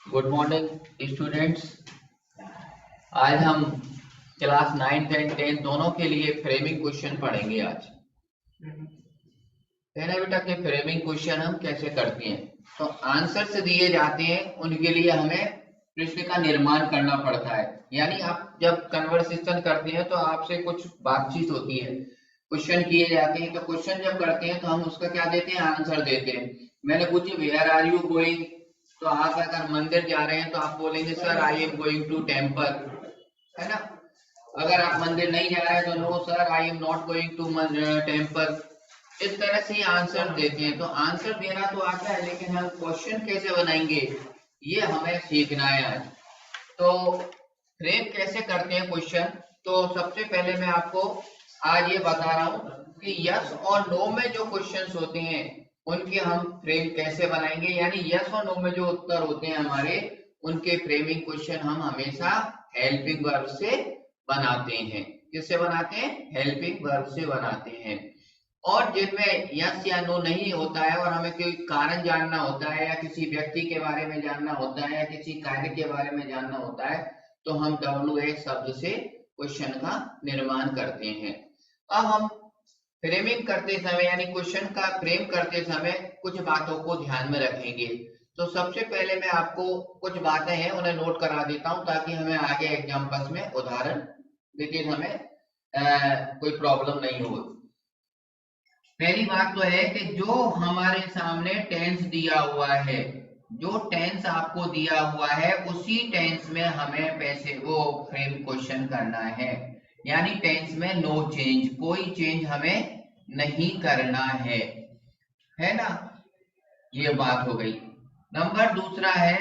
Good morning students. आज हम class 9th and 10th दोनों के लिए फ्रेमिंग क्वेश्चन पढ़ेंगे। आज कहना बेटा कि फ्रेमिंग क्वेश्चन हम कैसे करते हैं। तो आंसर से दिए जाते हैं, उनके लिए हमें प्रश्न का निर्माण करना पड़ता है। यानी आप जब कन्वर्सेशन करते हैं तो आपसे कुछ बातचीत होती है, क्वेश्चन किए जाते हैं। तो क्वेश्चन जब करते हैं तो हम उसका क्या देते हैं, आंसर देते हैं। मैंने पूछी वेयर आर यू गोइंग, तो आप अगर मंदिर जा रहे हैं तो आप बोलेंगे sir I am going to temple, है ना। अगर आप मंदिर नहीं जा रहे हैं तो no sir I am not going to temple. इस तरह से आंसर देते हैं। तो आंसर देना तो आता है, लेकिन हम क्वेश्चन कैसे बनाएंगे ये हमें सीखना है आज। तो फ्रेम कैसे करते हैं क्वेश्चन, तो सबसे पहले मैं आपको आज ये बता रहा हूं कि यस और नो में जो क्वेश्चंस होते हैं उनके हम फ्रेम कैसे बनाएंगे। यानी यस और नो में जो उत्तर होते हैं हमारे, उनके फ्रेमिंग क्वेश्चन हम हमेशा हेल्पिंग वर्ब से बनाते हैं। किससे बनाते हैं, हेल्पिंग वर्ब से बनाते हैं। और जिनमें यस या नो नहीं होता है और हमें कोई कारण जानना होता है या किसी व्यक्ति के बारे में जानना होता है या किसी कार्य के बारे में जानना होता है, तो हम WH शब्द से क्वेश्चन का निर्माण करते हैं। अब हम फ्रेमिंग करते समय यानी क्वेश्चन का फ्रेम करते समय कुछ बातों को ध्यान में रखेंगे। तो सबसे पहले मैं आपको कुछ बातें हैं उन्हें नोट करा देता हूं, ताकि हमें आगे एग्जाम्पल्स में उदाहरण देते हमें कोई प्रॉब्लम नहीं हो। पहली बात तो है कि जो हमारे सामने टेंस दिया हुआ है, जो टेंस आपको दिया हुआ है उसी टेंस में हमें पैसे वो फ्रेम क्वेश्चन करना है। यानी टेंस में नो चेंज, कोई चेंज हमें नहीं करना है ना। ये बात हो गई। नंबर दूसरा है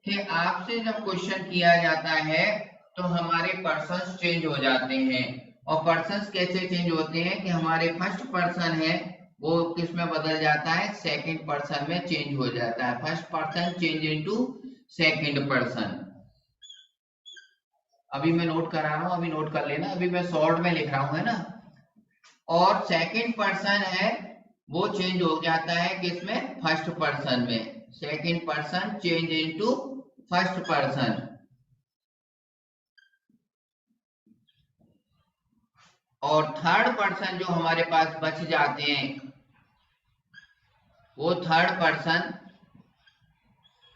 कि आपसे जब क्वेश्चन किया जाता है तो हमारे पर्सन्स चेंज हो जाते हैं। और पर्सन्स कैसे चेंज होते हैं कि हमारे फर्स्ट पर्सन है वो किस में बदल जाता है, सेकंड पर्सन में चेंज हो जाता है। First person change into second person. अभी मैं नोट करा रहा हूं, अभी नोट कर लेना, अभी मैं शॉर्ट में लिख रहा हूं, है ना। और सेकंड पर्सन है वो चेंज हो जाता है किसमें, फर्स्ट पर्सन में। Second person change into first person. और थर्ड पर्सन जो हमारे पास बच जाते हैं वो थर्ड पर्सन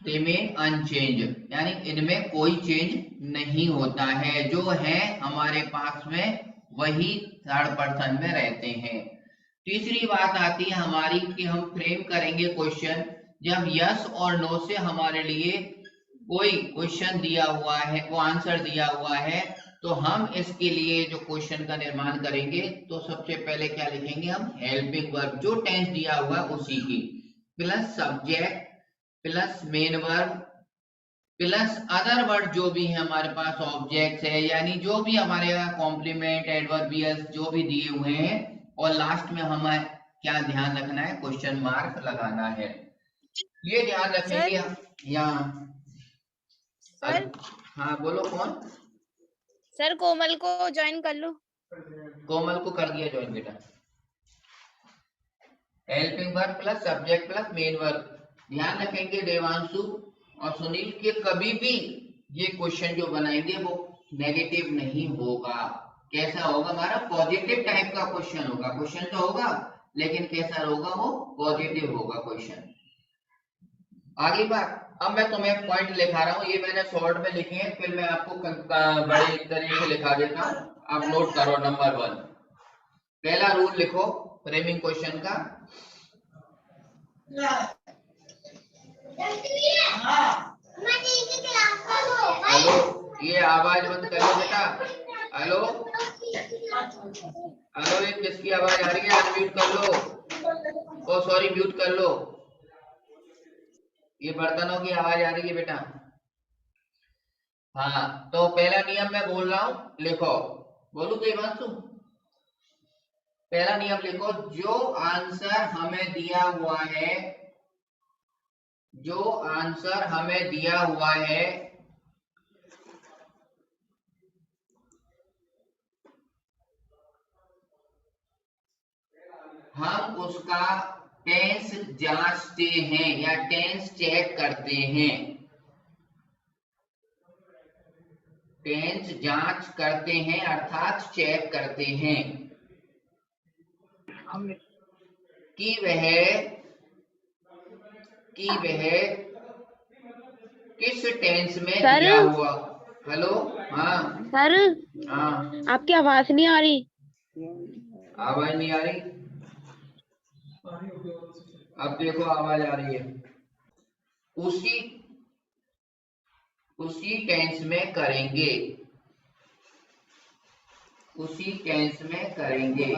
रिमेन अनचेंज, यानी इनमें कोई चेंज नहीं होता है। जो है हमारे पास में वही थर्ड पर्सन में रहते हैं। तीसरी बात आती है हमारी कि हम फ्रेम करेंगे क्वेश्चन जब यस और नो से हमारे लिए कोई क्वेश्चन दिया हुआ है, वो आंसर दिया हुआ है। तो हम इसके लिए जो क्वेश्चन का निर्माण करेंगे तो सबसे पहले क्या लिखेंगे, हम हेल्पिंग वर्ब जो टेंस दिया हुआ उसी की, plus subject plus main verb plus other word जो भी है हमारे पास ऑब्जेक्ट्स है, यानी जो भी हमारे यहाँ कॉम्प्लीमेंट एडवर्बियस जो भी दिए हुए हैं। और लास्ट में हमें क्या ध्यान रखना है, क्वेश्चन मार्क लगाना है। ये ध्यान रखेंगे यहाँ। सर हाँ बोलो, कौन? सर कोमल को ज्वाइन कर लो। कोमल को कर दिया ज्वाइन बेटा। Helping verb plus subject plus main verb. ध्यान रखेंगे देवांशु और सुनील के कभी भी ये क्वेश्चन जो बनाएंगे वो नेगेटिव नहीं होगा। कैसा होगा, हमारा पॉजिटिव टाइप का क्वेश्चन होगा। क्वेश्चन तो होगा लेकिन कैसा होगा, वो पॉजिटिव होगा क्वेश्चन। आगे बात, अब मैं तुम्हें पॉइंट लिखा रहा हूँ, ये मैंने शॉर्ट में लिखे हैं, फिर मैं आपको बड़े तरीके से लिखा देता हूँ। आप नोट करो। नंबर 1, पहला रूल लिखो फ्रेमिंग क्वेश्चन का। हेलो, ये आवाज बंद करो बेटा। हेलो हेलो, ये किसकी आवाज आ रही है, अनम्यूट कर लो। ओ सॉरी, म्यूट कर लो। ये बर्तनों की आवाज आ रही है बेटा। हाँ, तो पहला नियम मैं बोल रहा हूं, लिखो। बोलू तो बात, पहला नियम लिखो, जो आंसर हमें दिया हुआ है, जो आंसर हमें दिया हुआ है हम उसका टेंस जांचते हैं या टेंस चेक करते हैं। टेंस जांच करते हैं अर्थात चेक करते हैं कि वह किस टेंस में सर? दिया हुआ। हेलो, हाँ सर हाँ, आपकी आवाज नहीं आ रही। आवाज नहीं आ रही? अब देखो आवाज आ रही है। उसी टेंस में करेंगे, उसी टेंस में करेंगे।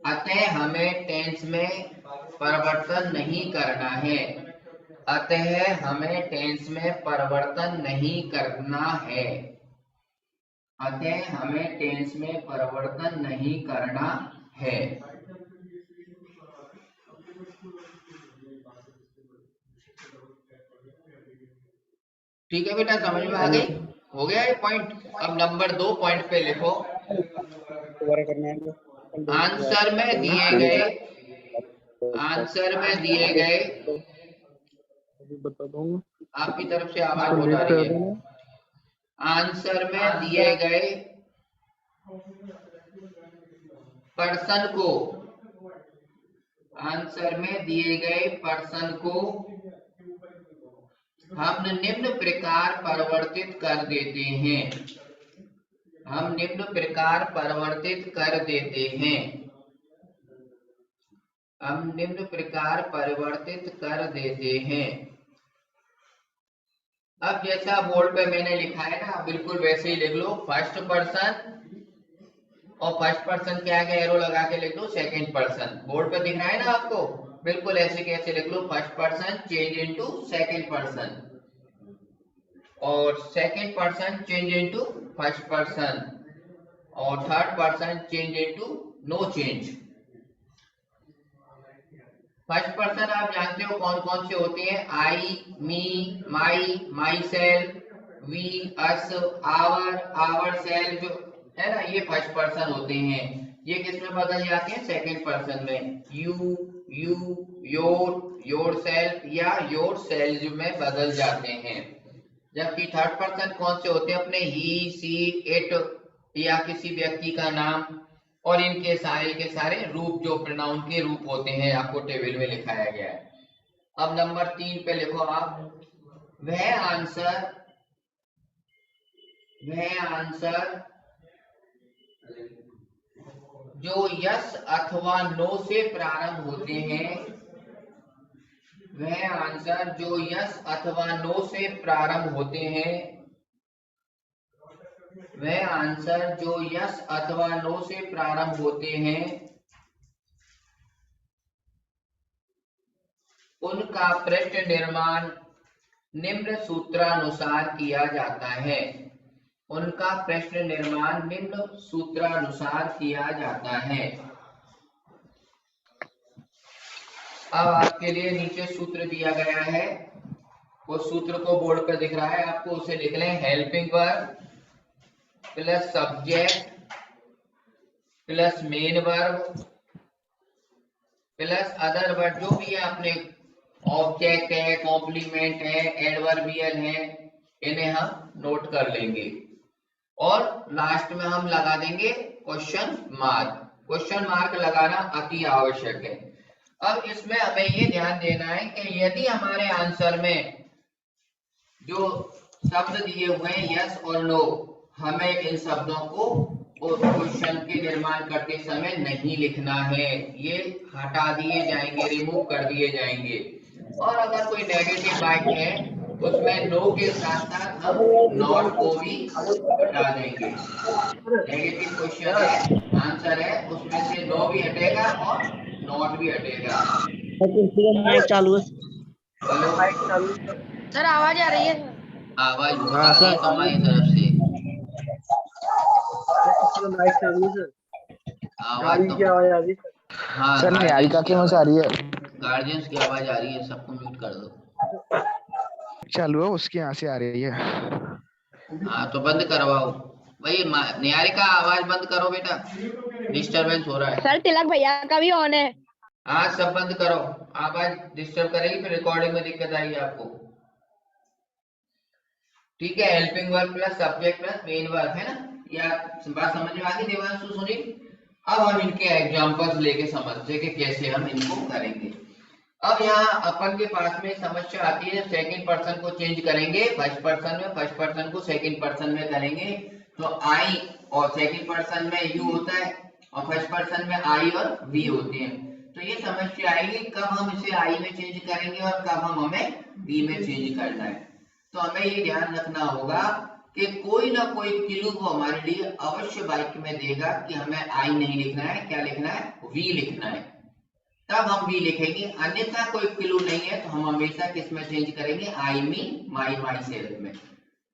अतः हमें टेंस में परिवर्तन नहीं करना है। अतः हमें टेंस में परिवर्तन नहीं करना है। अतः हमें टेंस में परिवर्तन नहीं करना है। ठीक है बेटा, समझ में आ गई? हो गया ये पॉइंट। अब नंबर 2 पॉइंट पे लिखो। आंसर में दिए गए आपकी तरफ से आवाज बहुत आ रही है। आंसर में दिए गए पर्सन को, आंसर में दिए गए पर्सन को हम निम्न प्रकार परिवर्तित कर देते हैं। हम निम्न प्रकार परिवर्तित कर देते हैं। हम निम्न प्रकार परिवर्तित कर देते हैं। अब जैसा बोर्ड पे मैंने लिखा है ना, बिल्कुल वैसे ही लिख लो। फर्स्ट पर्सन और फर्स्ट पर्सन के आगे एरो लगा के लिख दो सेकंड पर्सन। बोर्ड पे दिख रहा है ना आपको? बिल्कुल ऐसे कैसे लिख लो, first person change into second person और second person change into first person और third person change into no change. First person आप जानते हो कौन कौन से होते हैं? I, me, my, myself, we, us, our, ourselves, है ना, ये फर्स्ट पर्सन होते हैं। ये किस में बदल जाते हैं? सेकंड पर्सन में। यू, योर सेल्फ या योर सेल्फ में बदल जाते हैं। जबकि थर्ड पर्सन कौन से होते हैं? अपने ही, सी, इट या किसी व्यक्ति का नाम और इनके सारे के सारे रूप जो प्रोनाउन के रूप होते हैं आपको टेबल में लिखाया गया है। अब नंबर 3 पे लिखो आप, वह आंसर जो यस अथवा नो से प्रारंभ होते हैं। वह आंसर जो यस अथवा नो से प्रारंभ होते हैं। वह आंसर जो यस अथवा नो से प्रारंभ होते हैं उनका पृष्ठ निर्माण निम्न सूत्रानुसार किया जाता है। उनका प्रश्न निर्माण निम्न सूत्रानुसार किया जाता है। अब आपके लिए नीचे सूत्र दिया गया है, वो सूत्र को बोर्ड पर दिख रहा है आपको, उसे लिख लें। Helping verb plus subject plus main verb plus other word, जो भी है अपने ऑब्जेक्ट है, कॉम्प्लीमेंट है, एडवर्बियल है, इन्हें हम नोट कर लेंगे और लास्ट में हम लगा देंगे क्वेश्चन मार्क। क्वेश्चन मार्क लगाना अति आवश्यक है। अब इसमें हमें ये ध्यान देना है कि यदि हमारे आंसर में जो शब्द दिए हुए हैं यस और नो, हमें इन शब्दों को क्वेश्चन के निर्माण करते समय नहीं लिखना है, ये हटा दिए जाएंगे, रिमूव कर दिए जाएंगे। और अगर कोई नेगेटिव बाइट है उसमें नो के साथ साथ हम नॉट को भी हटा देंगे। नेगेटिव क्वेश्चन है, आंसर है, उसमें से नो भी हटेगा और नॉट भी हटेगा। चालू है। हेलो सर आवाज आ रही है? आवाज बहुत आ रही है तुम्हारी तरफ से। आवाज तो आवाज आ रही है हाँ सर, निहारिका की आवाज आ रही है। गार्जियंस की आवाज आ रही है, सबको म्यूट कर दो। चालू है, उसके यहाँ से आ रही है। हाँ तो बंद करवाओ भाई, निहारिका आवाज बंद करो बेटा। डिस्टरबेंस हो रहा है। सर तिलक भैया का भी ऑन है। आज सब बंद करो, आवाज डिस्टर्ब करेगी, फिर रिकॉर्डिंग में दिक्कत आएगी आपको। ठीक है, helping verb plus subject plus main verb है ना, या बात समझ में आ गई देवांशु सुनील? अब हम इनके एग्जांपल्स लेके समझते कि कैसे हम इनको करेंगे। अब यहाँ अपन के पास में समस्या आती है, सेकंड पर्सन को चेंज करेंगे फर्स्ट पर्सन में, फर्स्ट पर्सन को सेकंड पर्सन में करेंगे, तो आई और सेकंड पर्सन में यू होता है और फर्स्ट पर्सन में आई और वी होते हैं। तो ये समस्या आएगी कब हम इसे आई में चेंज करेंगे और कब हमें वी में चेंज करना है। तो हमें ये ध्यान रखना होगा कि कोई ना कोई क्लू वो हमारे लिए अवश्य वाक्य में देगा कि हमें आई नहीं लिखना है, क्या लिखना है, वी लिखना है, तब हम वी लिखेंगे। अन्यथा कोई क्लू नहीं है तो हम हमेशा किस में चेंज करेंगे, आई मी, माई, माई सेल्फ में।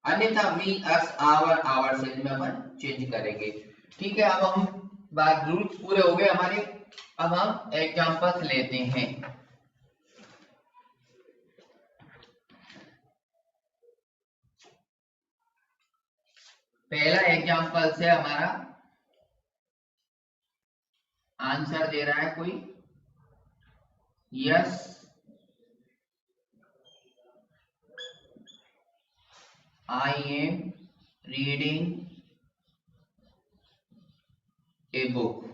अन्यथा we, us, our, ourself में अपन चेंज करेंगे। ठीक है, अब हम बात रूल्स पूरे हो गए हमारे। अब हम एग्जांपल्स लेते हैं। पहला एग्जांपल से हमारा आंसर दे रहा है कोई, yes I am reading a book,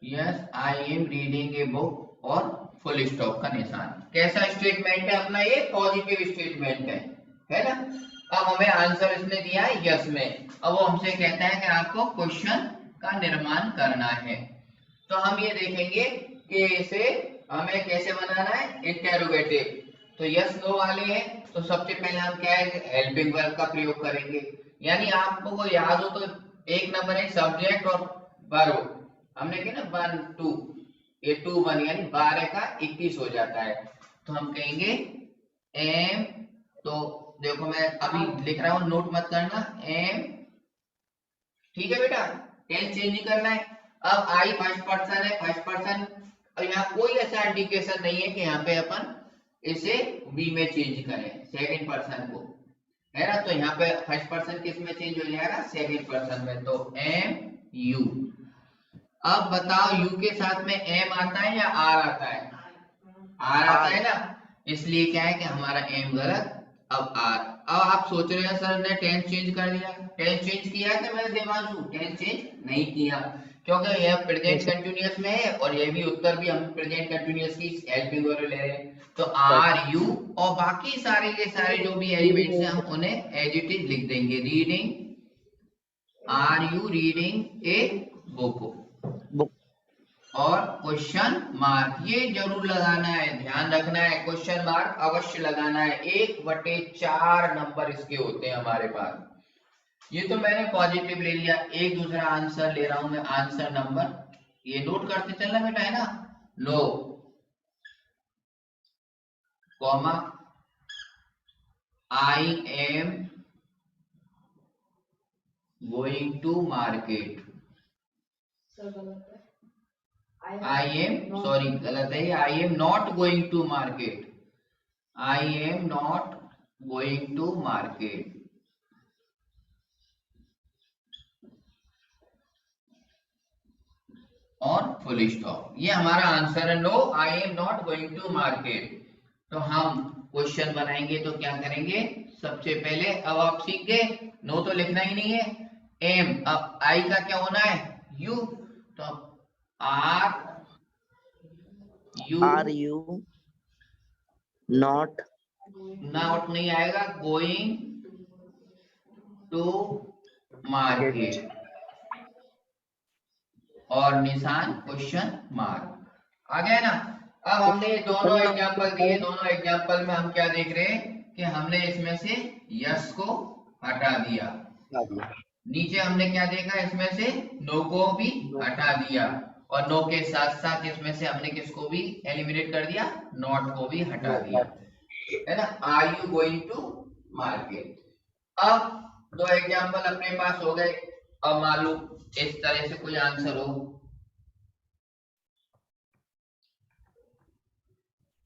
yes I am reading a book और फुल स्टॉप का निशान। कैसा स्टेटमेंट है अपना, ये पॉजिटिव स्टेटमेंट है ना। अब हमें आंसर इसने दिया है यस में। अब वो हमसे कहता है कि आपको क्वेश्चन का निर्माण करना है, तो हम ये देखेंगे कि इसे हमें कैसे बनाना है, इंटेरोगेटिव। तो यस नो वाले हैं, तो सबसे पहले हम क्या है, हेल्पिंग वर्ब का प्रयोग करेंगे। यानी आपको को याद हो तो एक नंबर है सब्जेक्ट और वर्ब, हमने किया ना 1 2, ये 2 1 यानी 12 का 21 हो जाता है। तो हम कहेंगे एम, तो देखो मैं अभी लिख रहा हूं, नोट मत करना, एम, ठीक है बेटा, टेंस चेंज नहीं करना है। अब आई फर्स्ट पर्सन है, फर्स्ट पर्सन, और यहाँ कोई ऐसा इंडिकेशन नहीं है कि यहाँ पे अपन इसे वी में चेंज करें सेकंड पर्सन को, है ना। तो यहाँ पे फर्स्ट पर्सन किस में चेंज हो जाएगा, सेकंड पर्सन में, तो एम यू। अब बताओ यू के साथ में एम आता है या आर आता है, आर आता है ना, इसलिए क्या है कि हमारा एम गलत, अब आर। अब आप सोच रहे हैं सर ने टेंस चेंज कर दिया, टेंस चेंज किया कि मैंने देवांशु, टेंस चेंज नहीं किया, क्योंकि यह प्रेजेंट कंटिन्यूअस में है और ये भी उत्तर भी हम प्रेजेंट कंटिन्यूअस की हेल्पिंग वर्ब ले रहे हैं। तो आर यू और बाकी सारे के सारे जो भी एलिमेंट्स हैं हम उन्हें एज इट इज लिख देंगे, reading, are you reading a book, और क्वेश्चन मार्क ये जरूर लगाना है, ध्यान रखना है, क्वेश्चन मार्क अवश्य लगाना है। 1/4 नंबर इसके होते हैं हमारे पास। ये तो मैंने पॉजिटिव ले लिया, एक दूसरा आंसर ले रहा हूं मैं, आंसर नंबर, ये नोट करते चलना बेटा, है ना। No comma I am going to market, I am, sorry गलत है, I am not going to market, I am not going to market. और फुल स्टॉप, ये हमारा आंसर है, no I am not going to market. तो हम question बनाएंगे तो क्या करेंगे, सबसे पहले, अब आप सीख गए, नो तो लिखना ही नहीं है, एम, अब आई का क्या होना है, यू, तो आर यू नॉट, नॉट नहीं आएगा, गोइंग टू मार्केट, और निशान क्वेश्चन मार्क, आ गया ना। अब हमने दोनों एग्जांपल दिए, दोनों एग्जांपल में हम क्या देख रहे हैं कि हमने इसमें से यस को हटा दिया, नीचे हमने क्या देखा, इसमें से नो को भी हटा दिया, और नो के साथ साथ इसमें से हमने किसको भी एलिमिनेट कर दिया, नॉट को भी हटा दिया, है ना। Are you going to market. अब दो एग्जांपल अपने पास हो गए। अब मान लो इस तरह से कोई आंसर हो,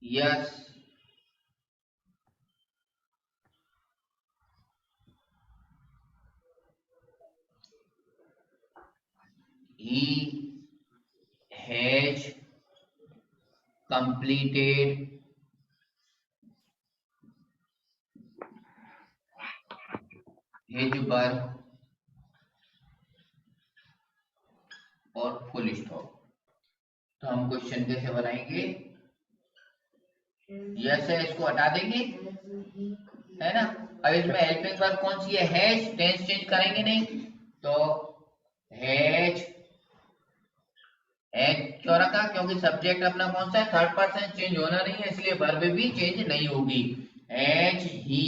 yes he has completed his work और फुल स्टॉप। तो हम क्वेश्चन कैसे बनाएंगे? यस है, इसको हटा देंगे, है ना। अब इसमें हेल्पिंग वर्ब कौन सी है? हैज। टेंस चेंज करेंगे नहीं, तो हैज क्यों रखा? क्योंकि सब्जेक्ट अपना कौन सा है? थर्ड पर्सन, चेंज होना नहीं है, इसलिए वर्ब भी चेंज नहीं होगी। Has he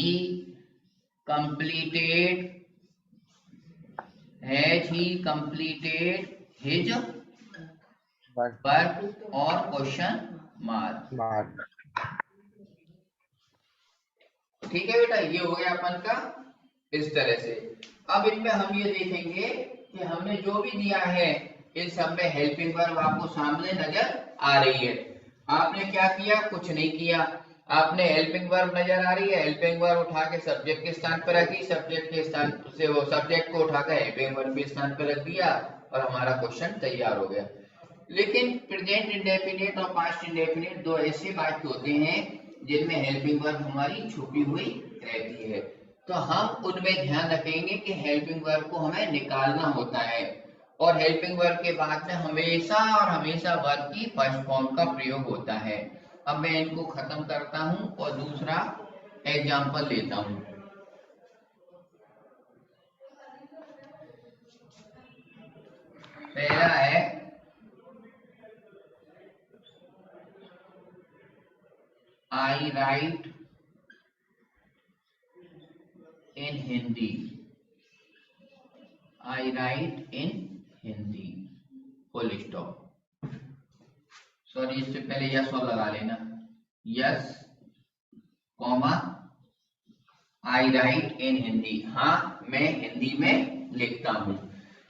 completed his work और क्वेश्चन मार्क। ठीक है बेटा, ये हो गया अपन का इस तरह से। अब इनमें हम ये देखेंगे कि हमने जो भी दिया है इन सब में हेल्पिंग वर्ब आपको सामने नजर आ रही है। आपने क्या किया? कुछ नहीं किया। आपने हेल्पिंग वर्ब नजर आ रही है, हेल्पिंग वर्ब उठा के सब्जेक्ट के स्थान पर रखी, सब्जेक्ट के स्थान से वो सब्जेक्ट को उठाकर हेल्पिंग वर्ब के स्थान पर रख दिया और हमारा क्वेश्चन तैयार हो गया। लेकिन प्रेजेंट इंडेफिनिट और पास्ट इंडेफिनिट दो ऐसे वाक्य होते हैं जिनमें हेल्पिंग वर्ब हमारी छुपी हुई रहती है। तो हम उनमें ध्यान रखेंगे कि हेल्पिंग वर्ब को हमें निकालना होता है और हेल्पिंग वर्ब के बाद में हमेशा और हमेशा वर्ब की फर्स्ट फॉर्म का प्रयोग होता है। अब मैं इनको खत्म करता हूं और दूसरा एग्जाम्पल लेता हूं। पहला है I write in Hindi। I write in Hindi, full stop. Sorry, इससे पहले यस और लगा लेना। Yes comma I write in Hindi, हाँ मैं हिंदी में लिखता हूँ।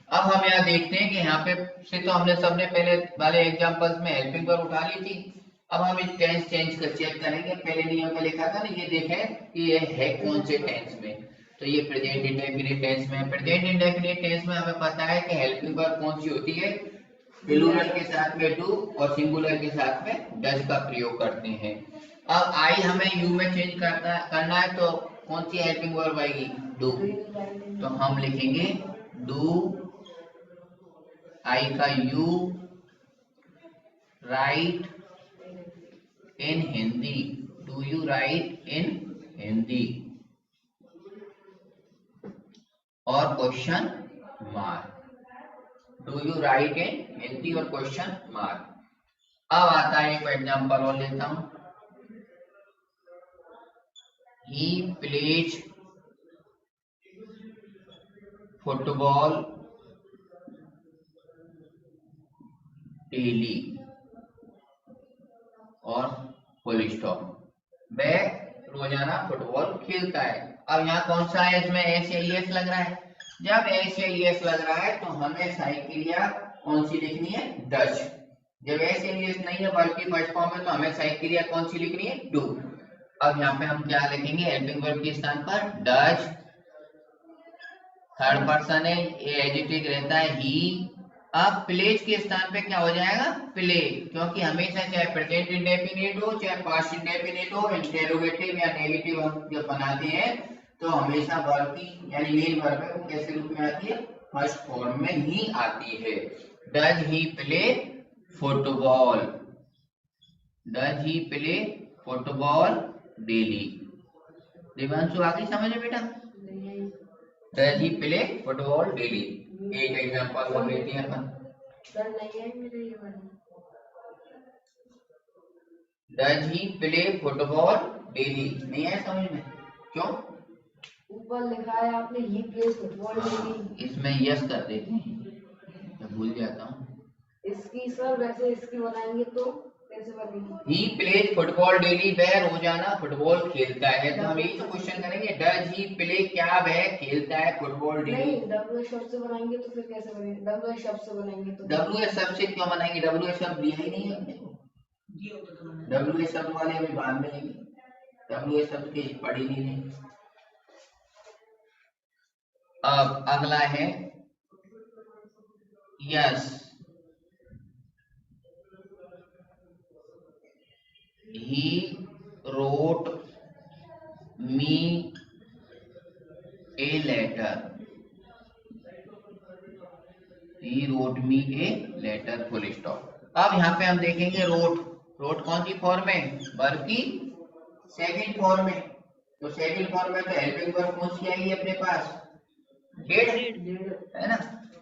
अब हम यहाँ देखते हैं कि यहाँ पे से तो हमने सबने पहले वाले एग्जांपल्स में हेल्पिंग वर्ब उठा ली थी। अब हम इस टेंस चेंज कर चेक करेंगे। पहले नियम में लिखा था ना, ये देखें कि ये है कौन से टेंस में। तो ये प्रेजेंट इंडेफिनिट टेंस में। प्रेजेंट इंडेफिनिट टेंस में हमें पता है कि हेल्पिंग वर्ब कौन सी होती है? प्लूरल के साथ में डू और सिंगुलर के साथ में डज का प्रयोग करते हैं। अब आई हमें यू में चेंज करना है, तो कौन सी हेल्पिंग वर्ब आएगी? डू। तो हम लिखेंगे डू, आई का you, write in Hindi. Do you write in Hindi और question mark. Do you write in Hindi और क्वेश्चन मार्क। अब आता है एक एग्जांपल और लेता हूं। ही प्लेज फुटबॉल डेली और फुल स्टॉप। वह रोजाना फुटबॉल खेलता है। अब यहाँ कौन सा है? इसमें एस या ईएस लग रहा है। जब एस या ईएस लग रहा है तो हमें सही क्रिया कौन सी लिखनी है? डज। जब एस या ईएस नहीं है बल्कि फर्स्ट फॉर्म में, तो हमें सही क्रिया कौन सी लिखनी है? डू। अब यहाँ पे हम क्या लिखेंगे? हेल्पिंग वर्ब के स्थान पर डज, थर्ड पर्सन है, ये एडजेक्टिव रहता है ही। अब प्लेज के स्थान पे क्या हो जाएगा? प्ले, क्योंकि हमेशा चाहे प्रेजेंट इंडेफिनिट हो चाहे पास्ट इंडेफिनिट हो, इंटेरोगेटिव या नेगेटिव हम जब बनाते हैं तो हमेशा वर्ब की यानी मेन वर्ब है वो कैसे रूप में आती है? फर्स्ट फॉर्म में ही आती है। Does he play football, does he play football daily. Devanshu आगे समझ में बेटा? Does he play football daily. एक एग्जांपल और लेते हैं अपन। Does he play football daily. नहीं है समझ में? क्यों? ऊपर लिखा है आपने ही प्लेज फुटबॉल डेली। इसमें यस कर देते हैं, मैं भूल जाता हूँ। इसकी सर वैसे इसकी बनाएंगे तो कैसे बनेगी? ही प्लेज फुटबॉल डेली, वह रोजाना फुटबॉल खेलता है। तो हम यही तो क्वेश्चन करेंगे, डज ही प्ले, क्या वह खेलता है फुटबॉल डेली? नहीं, डब्ल्यू शब्द से बनाएंगे तो फिर कैसे बनेगा? डब्ल्यू शब्द से बनाएंगे तो डब्ल्यू शब्द से क्यों बनाएंगे? डब्ल्यू शब्द दिया ही नहीं है। डब्ल्यू शब्द वाले अभी बाद में लेंगे, डब्ल्यू शब्द की पढ़ी नहीं। अब अगला है yes. he wrote me a letter. He wrote me a letter, full stop. अब यहाँ पे हम देखेंगे रोट कौन सी फॉर्म में, वर्ब की सेकंड फॉर्म में। तो सेकंड फॉर्म में तो हेल्पिंग वर्ब कौन सी आएगी अपने पास, डेड, है ना।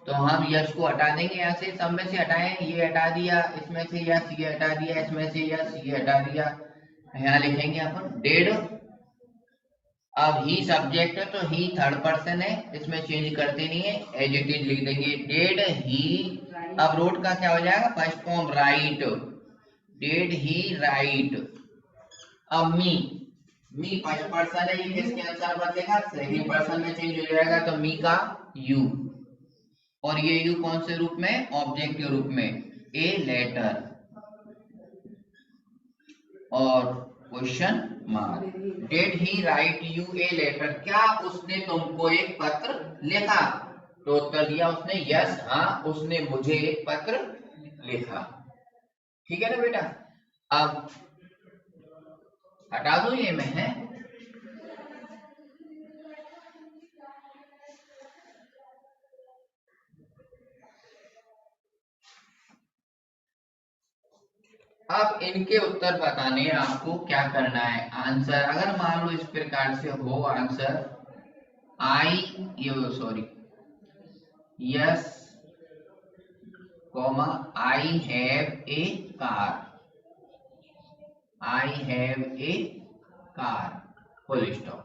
तो हम यस को हटा देंगे यहाँ से, सब में से हटाएं, ये हटा दिया, इसमें से यस ये हटा दिया, इसमें से यस ये हटा दिया, यहाँ लिखेंगे अपन डेड। अब ही सब्जेक्ट है तो ही थर्ड पर्सन है, इसमें चेंज करते नहीं है, एज इट इज लिख देंगे डेड ही। अब रोट का क्या हो जाएगा, फर्स्ट फॉर्म राइट, डेड ही राइट। अब मी फर्स्ट पर्सन है, ये किसके अनुसार बदलेगा, सेकंड पर्सन में चेंज हो जाएगा, तो मी का यू, और ये यू कौन से रूप में, ऑब्जेक्ट के रूप में, ए लेटर और question mark. Did he write you a letter, क्या उसने तुमको एक पत्र लिखा, तो उत्तर दिया उसने यस, हाँ उसने मुझे एक पत्र लिखा। ठीक है ना बेटा। अब हटा दो ये मैं, है अब इनके उत्तर बताने हैं आपको, क्या करना है आंसर। अगर मान लो इस प्रकार से हो answer, yes comma I have a car, I have a car, full stop.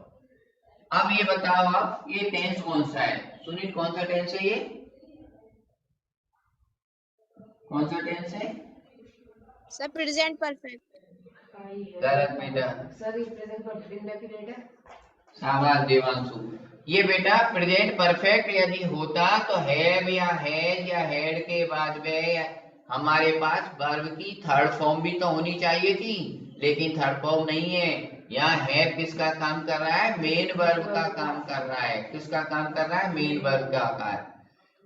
अब ये बताओ आप, ये टेंस कौन सा है, सुनील कौन सा टेंस है, ये कौन सा टेंस है, सर प्रेजेंट परफेक्ट। गलत बेटा, सर ये प्रेजेंट परफेक्ट इंडेफिनिट है। शाबाश देवांशु। ये बेटा प्रेजेंट परफेक्ट यदि होता तो हैव या हैज या हैड के बाद में हमारे पास वर्ब की थर्ड फॉर्म भी तो होनी चाहिए थी, लेकिन थर्ड फॉर्म नहीं है। यहाँ हैव किसका काम कर रहा है, मेन वर्ब का काम कर रहा है। किसका काम कर रहा है, मेन वर्ब का कार।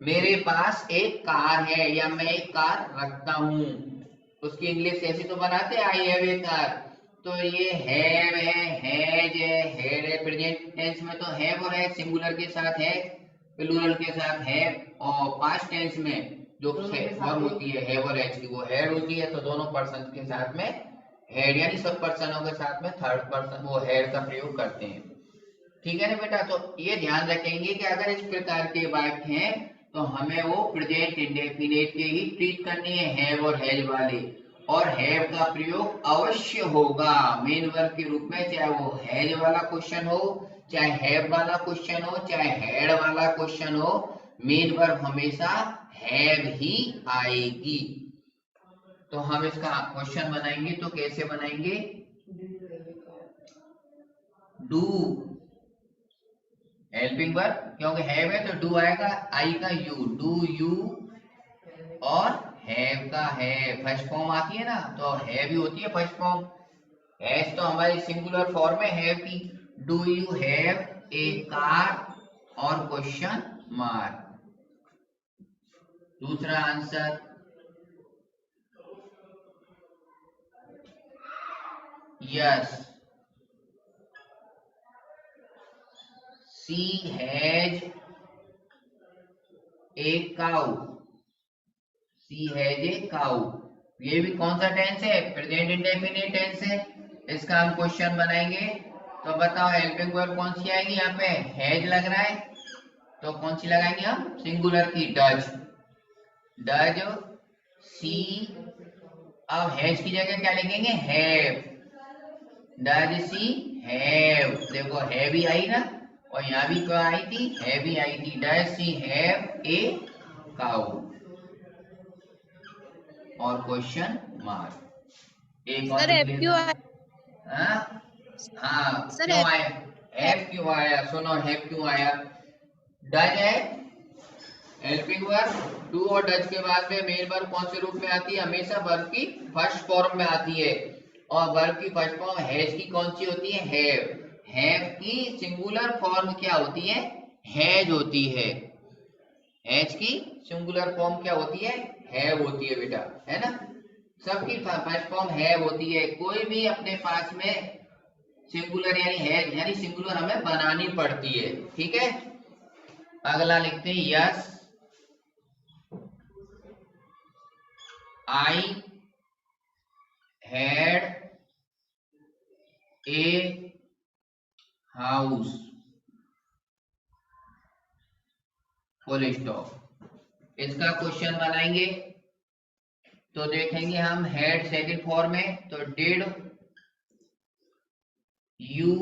मेरे पास एक कार है या मैं एक कार रखता हूँ, उसकी इंग्लिश ऐसी तो बनाते आई हैव ए कार। तो ये हैव है, हैज है, हेड है। प्रेजेंट टेंस में तो हैव और है, सिंगुलर के साथ है, प्लूरल के साथ है, और पास्ट टेंस में जो फॉर्म होती है हैव और हैज की वो हैड होती है। तो दोनों पर्सन के साथ में हैड, यानी सब पर्सनों के साथ में थर्ड पर्सन वो हैड का प्रयोग करते हैं। ठीक है ना बेटा। तो ये ध्यान रखेंगे कि अगर इस प्रकार के वाक्य हैं तो हमें वो प्रेजेंट इंडेफिनिट के ही ट्रीट करनी है, हैव और हैज वाले। और हैव का प्रयोग अवश्य होगा मेन वर्ब के रूप में, चाहे वो हैज वाला क्वेश्चन हो, चाहे हैव वाला क्वेश्चन हो, चाहे हैड वाला क्वेश्चन हो, मेन वर्ब हमेशा हैव ही आएगी। तो हम इसका क्वेश्चन बनाएंगे तो कैसे बनाएंगे, डू हेल्पिंग वर्ब, क्योंकि हैव है तो डू आएगा, आई का यू, डू यू, और हैव का है फर्स्ट फॉर्म आती है ना, तो हैव ही होती है फर्स्ट फॉर्म। हैज तो हमारी सिंगुलर फॉर्म है हैव की। Do you have a car और क्वेश्चन मार्क। दूसरा answer, yes she has a cow, she has a cow. ये भी कौन सा टेंस है, प्रेजेंट इंडेफिनिट टेंस है। इसका हम क्वेश्चन बनाएंगे। तो बताओ हेल्पिंग वर्ब कौन सी आएगी, यहाँ पे हैज लग रहा है तो कौन सी लगाएंगे हम, सिंगुलर की, डज, डज सी। अब हैज की जगह क्या लिखेंगे, हैव, डज सी हैव। देखो हैव ही आई ना, और यहाँ भी क्या आई थी, हैव ही आई थी। Does she have a cow और क्वेश्चन मार्क। एक और सर हैव क्यों आया, हाँ सर क्यों आया, हैव क्यों आया, सुनो हैव क्यों आया। डज है हेल्पिंग वर्ब, डू और डज के बाद में मेन वर्ब कौन से रूप में आती है, हमेशा वर्ब की फर्स्ट फॉर्म में आती है। और वर्ब की फर्स्ट फॉर्म हैज की कौन सी होती है, हैव। हैव की सिंगुलर फॉर्म क्या होती है, हैज होती है। हैज की सिंगुलर फॉर्म क्या होती है, हैव होती है बेटा, है ना। सबकी फर्स्ट फॉर्म हैव होती है, कोई भी अपने पास में सिंगुलर यानी है यानी सिंगुलर हमें बनानी पड़ती है। ठीक है, अगला लिखते हैं yes I had a house full stop. इसका क्वेश्चन बनाएंगे तो देखेंगे हम हैड सेकंड फॉर्म है तो डिड यू,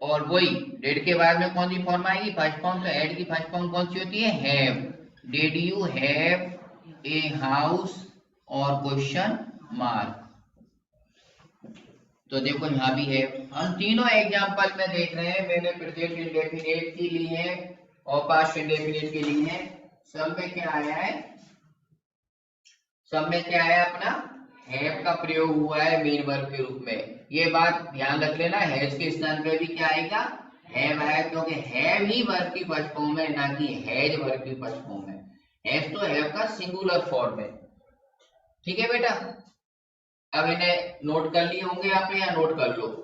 और वही डिड के बाद में कौन सी फॉर्म आएगी फर्स्ट फॉर्म, तो हैड की फर्स्ट फॉर्म कौन सी होती है have. Did you have a house और क्वेश्चन मार्क। तो देखो यहाँ भी है, हम तीनों एग्जांपल में देख रहे हैं, मैंने प्रेजेंट इंडेफिनिट की ली है और पास्ट इंडेफिनिट की ली है। सब में क्या आया है, सब में क्या है अपना हैव का प्रयोग हुआ है मेन वर्ब के रूप में। ये बात ध्यान रख लेना, हैज के स्थान पे भी क्या आएगा हैव आएगा, क्योंकि हैव ही वर्ब की फर्स्ट फॉर्म है ना कि हैज वर्ब की फर्स्ट फॉर्म है। हैज तो हैव का सिंगुलर फॉर्म है। ठीक है बेटा, अब इन्हें नोट कर लिए होंगे आपने या नोट कर लो।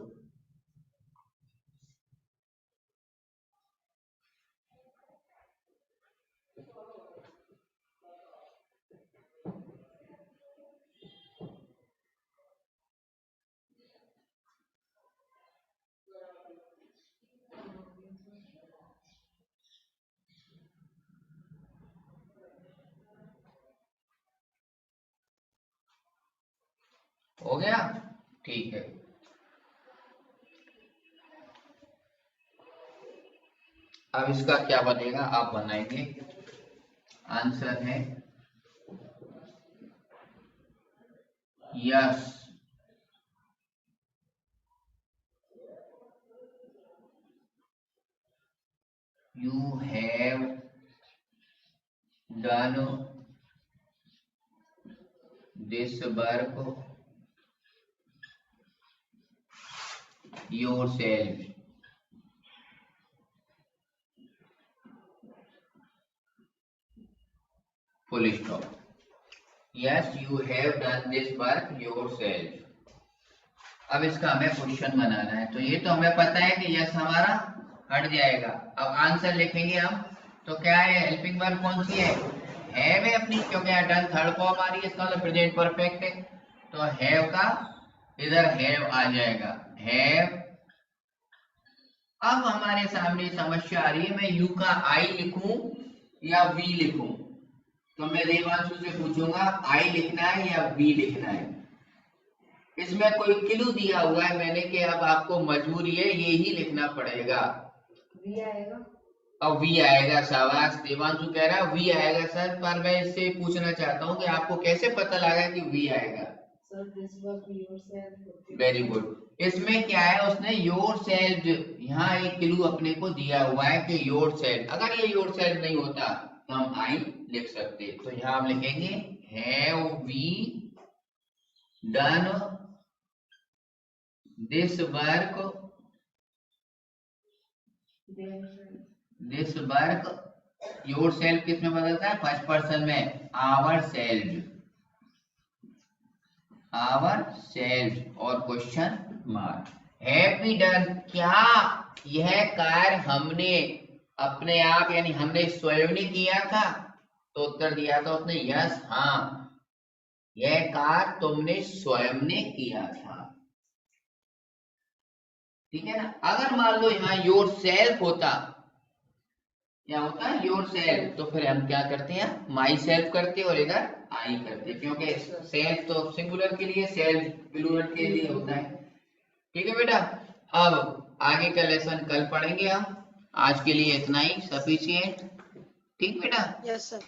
हो गया, ठीक है। अब इसका क्या बनेगा आप बनाएंगे, आंसर है yes you have done this work yourself। Full stop. Yes you have done this work yourself. अब इसका हमें क्वेश्चन बनाना है, तो ये तो हमें पता है कि यस हमारा हट जाएगा। अब आंसर लिखेंगे हम, तो क्या है हेल्पिंग वर्ब कौन सी है हैव है अपनी, क्योंकि यहाँ डन थर्ड फॉर्म आ रही है, इसका मतलब प्रेजेंट परफेक्ट है, तो हैव का इधर हैव आ जाएगा हैव। अब हमारे सामने समस्या आ रही है, मैं यू का आई लिखूं या वी लिखूं, तो मैं देवांशु से पूछूंगा आई लिखना है या वी लिखना है। इसमें कोई क्लू दिया हुआ है मैंने कि अब आपको मजबूरी है ये ही लिखना पड़ेगा। वी आएगा, अब वी आएगा, शाबाश। देवांशु कह रहा है वी आएगा सर, पर मैं इससे पूछना चाहता हूँ कि आपको कैसे पता लगा कि वी आएगा। Sir this work yourself. Very good. इसमें क्या है उसने योर सेल्फ, यहाँ एक क्लू अपने को दिया हुआ है कि योर सेल्फ। अगर ये योर सेल्फ नहीं होता तो हम आई लिख सकते, तो यहाँ हम लिखेंगे have we done this work yourself किस में बदलता है फर्स्ट पर्सन में, आवर सेल्फ और question mark. Have we done, क्या यह कार्य हमने अपने आप यानी हमने स्वयं ने किया था, तो उत्तर दिया था उसने यस हाँ यह कार्य तुमने स्वयं ने किया था। ठीक है ना। अगर मान लो यहाँ योर सेल्फ होता, क्या होता है योर सेल्फ, तो फिर हम क्या करते हैं माई सेल्फ करते और इधर आई करते, क्योंकि सेल्फ तो सिंगुलर के लिए सेल्फ प्लूरल के लिए होता है। ठीक है बेटा, अब आगे का लेसन कल पढ़ेंगे हम, आज के लिए इतना ही सफिशिएंट। ठीक बेटा, यस सर।